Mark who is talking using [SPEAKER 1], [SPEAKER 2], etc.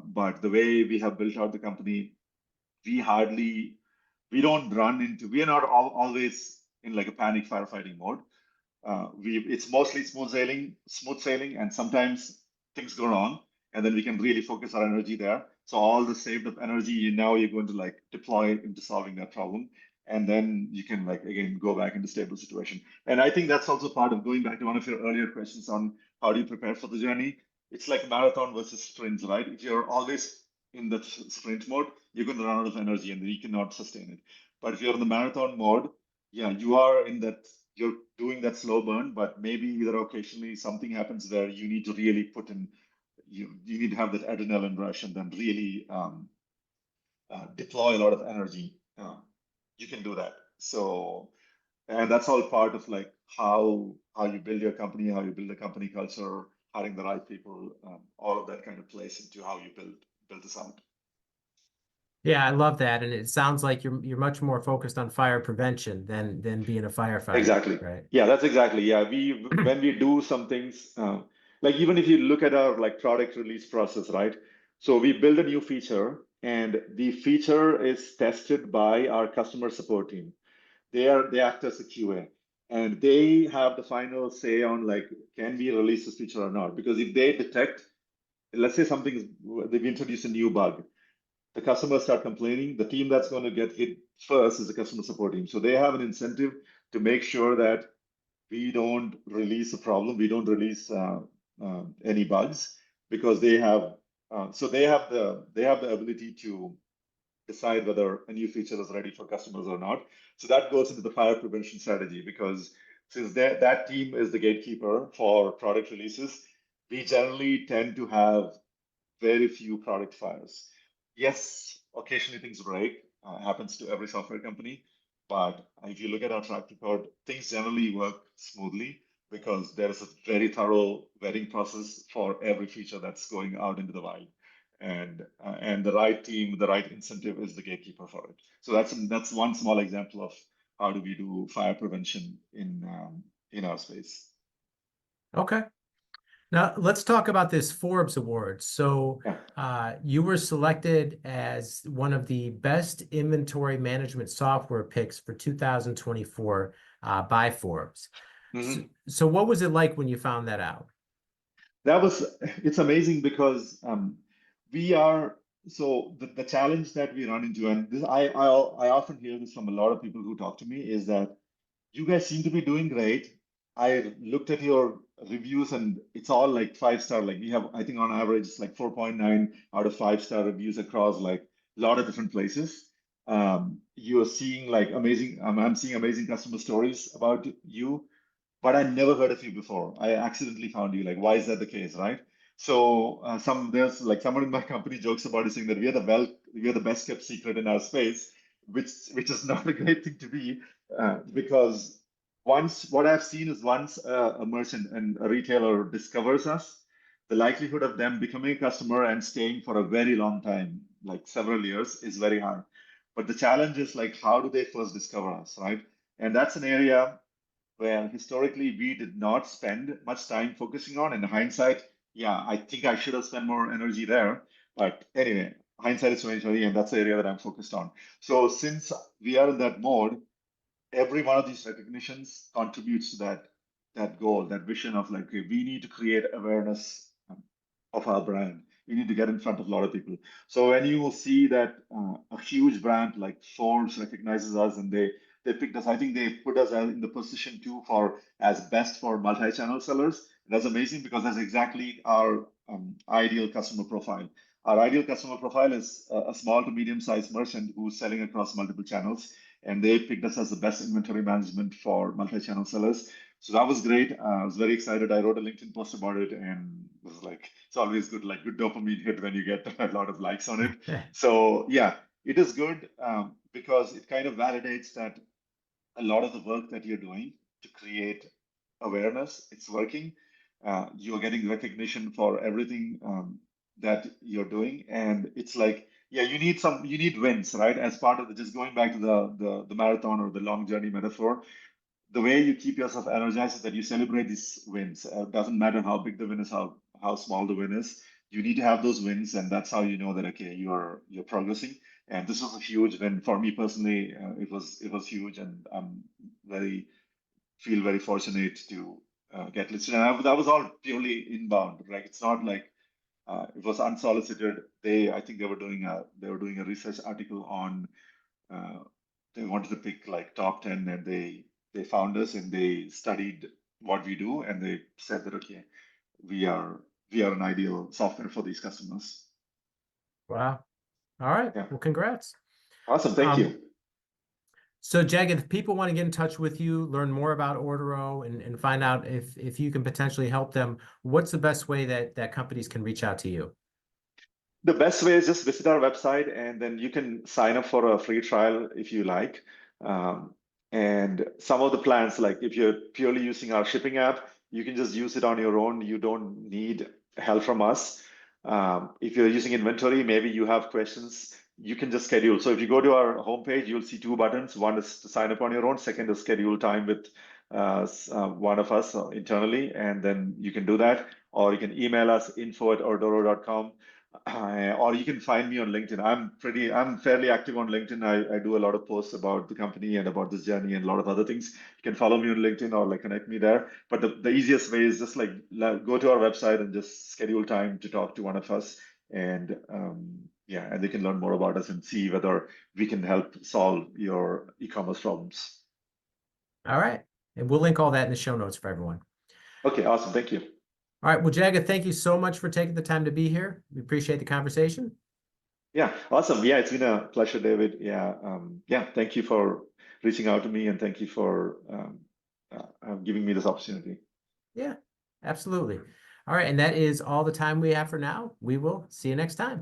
[SPEAKER 1] But the way we have built out the company, we don't run into, we are not always in like a panic firefighting mode. It's mostly smooth sailing, and sometimes things go wrong, and then we can really focus our energy there. So all the saved up energy, now you're going to like deploy it into solving that problem, and then you can like again go back into stable situation. And I think that's also part of going back to one of your earlier questions on how do you prepare for the journey. It's like marathon versus sprints, right? If you're always in the sprint mode, you're going to run out of energy and then you cannot sustain it. But if you're in the marathon mode, yeah, you are in that, you're doing that slow burn, but maybe either occasionally something happens where you need to really put in, you need to have that adrenaline rush and then really deploy a lot of energy. You can do that. So, and that's all part of like how you build your company, how you build a company culture, hiring the right people, all of that kind of plays into how you build this out.
[SPEAKER 2] Yeah, I love that, and it sounds like you're much more focused on fire prevention than being a firefighter.
[SPEAKER 1] Exactly.
[SPEAKER 2] Right?
[SPEAKER 1] Yeah, that's exactly. Yeah, when we do some things, like even if you look at our like product release process, right? So we build a new feature, and the feature is tested by our customer support team. They act as a QA, and they have the final say on like, can we release this feature or not? Because if they detect, let's say they've introduced a new bug, the customers start complaining, the team that's going to get hit first is the customer support team. So they have an incentive to make sure that we don't release a problem, we don't release any bugs, because they have the ability to decide whether a new feature is ready for customers or not. So that goes into the fire prevention strategy, because since that team is the gatekeeper for product releases, we generally tend to have very few product fires. Yes, occasionally things break, happens to every software company. But if you look at our track record, things generally work smoothly because there is a very thorough vetting process for every feature that's going out into the wild. And the right team, the right incentive is the gatekeeper for it. So that's one small example of how do we do fire prevention in our space.
[SPEAKER 2] Okay. Now let's talk about this Forbes award. So you were selected as one of the best inventory management software picks for 2024 by Forbes.
[SPEAKER 1] Mm-hmm.
[SPEAKER 2] So what was it like when you found that out?
[SPEAKER 1] It's amazing because the challenge that we run into, and I often hear this from a lot of people who talk to me, is that you guys seem to be doing great. I looked at your reviews and it's all like 5-star. Like we have, I think on average, it's like 4.9 out of 5-star reviews across like a lot of different places. You're seeing like amazing, I'm seeing amazing customer stories about you, but I never heard of you before. I accidentally found you. Like, why is that the case, right? So there's like someone in my company jokes about it, saying that we are the best kept secret in our space, which is not a great thing to be, because what I've seen is once a merchant and a retailer discovers us, the likelihood of them becoming a customer and staying for a very long time, like several years, is very high. But the challenge is like, how do they first discover us, right? And that's an area where historically we did not spend much time focusing on. In hindsight, yeah, I think I should have spent more energy there. But anyway, hindsight is 2020, and that's the area that I'm focused on. So since we are in that mode, every one of these recognitions contributes to that goal, that vision of like, okay, we need to create awareness of our brand. We need to get in front of a lot of people. So when you will see that a huge brand like Forbes recognizes us and they picked us, I think they put us in the position too for as best for multi-channel sellers. That's amazing because that's exactly our ideal customer profile. Our ideal customer profile is a small to medium-sized merchant who's selling across multiple channels, and they picked us as the best inventory management for multi-channel sellers. So that was great. I was very excited. I wrote a LinkedIn post about it, and it was like, it's always good, like good dopamine hit when you get a lot of likes on it. So yeah, it is good because it kind of validates that a lot of the work that you're doing to create awareness, it's working. You're getting recognition for everything that you're doing, and it's like, yeah, you need wins, right? As part of just going back to the marathon or the long journey metaphor. The way you keep yourself energized is that you celebrate these wins. Doesn't matter how big the win is, how small the win is. you need to have those wins, and that's how you know that okay, you're progressing. And this was a huge win for me personally. It was huge, and I'm feel very fortunate to get listed. And that was all purely inbound, right? It's not like it was unsolicited. I think they were doing a research article on. They wanted to pick like top 10, and they found us, and they studied what we do, and they said that okay, we are an ideal software for these customers.
[SPEAKER 2] Wow. All right.
[SPEAKER 1] Yeah.
[SPEAKER 2] Well, congrats.
[SPEAKER 1] Awesome. Thank you.
[SPEAKER 2] So Jagath, if people want to get in touch with you, learn more about Ordoro, and find out if you can potentially help them, what's the best way that companies can reach out to you?
[SPEAKER 1] The best way is just visit our website, and then you can sign up for a free trial if you like. And some of the plans, like if you're purely using our shipping app, you can just use it on your own. You don't need help from us. If you're using inventory, maybe you have questions, you can just schedule. So if you go to our homepage, you'll see two buttons. One is to sign up on your own. Second is schedule time with one of us internally, and then you can do that. Or you can email us info@ordoro.com. Or you can find me on LinkedIn. I'm fairly active on LinkedIn. I do a lot of posts about the company and about this journey and a lot of other things. You can follow me on LinkedIn or like connect me there. But the easiest way is just like go to our website and just schedule time to talk to one of us. And yeah, and they can learn more about us and see whether we can help solve your e-commerce problems.
[SPEAKER 2] All right. And we'll link all that in the show notes for everyone.
[SPEAKER 1] Okay, awesome. Thank you.
[SPEAKER 2] All right. Well, Jagath, thank you so much for taking the time to be here. We appreciate the conversation.
[SPEAKER 1] Yeah, awesome. Yeah, it's been a pleasure, David. Yeah, yeah. Thank you for reaching out to me, and thank you for giving me this opportunity.
[SPEAKER 2] Yeah, absolutely. All right. And that is all the time we have for now. We will see you next time.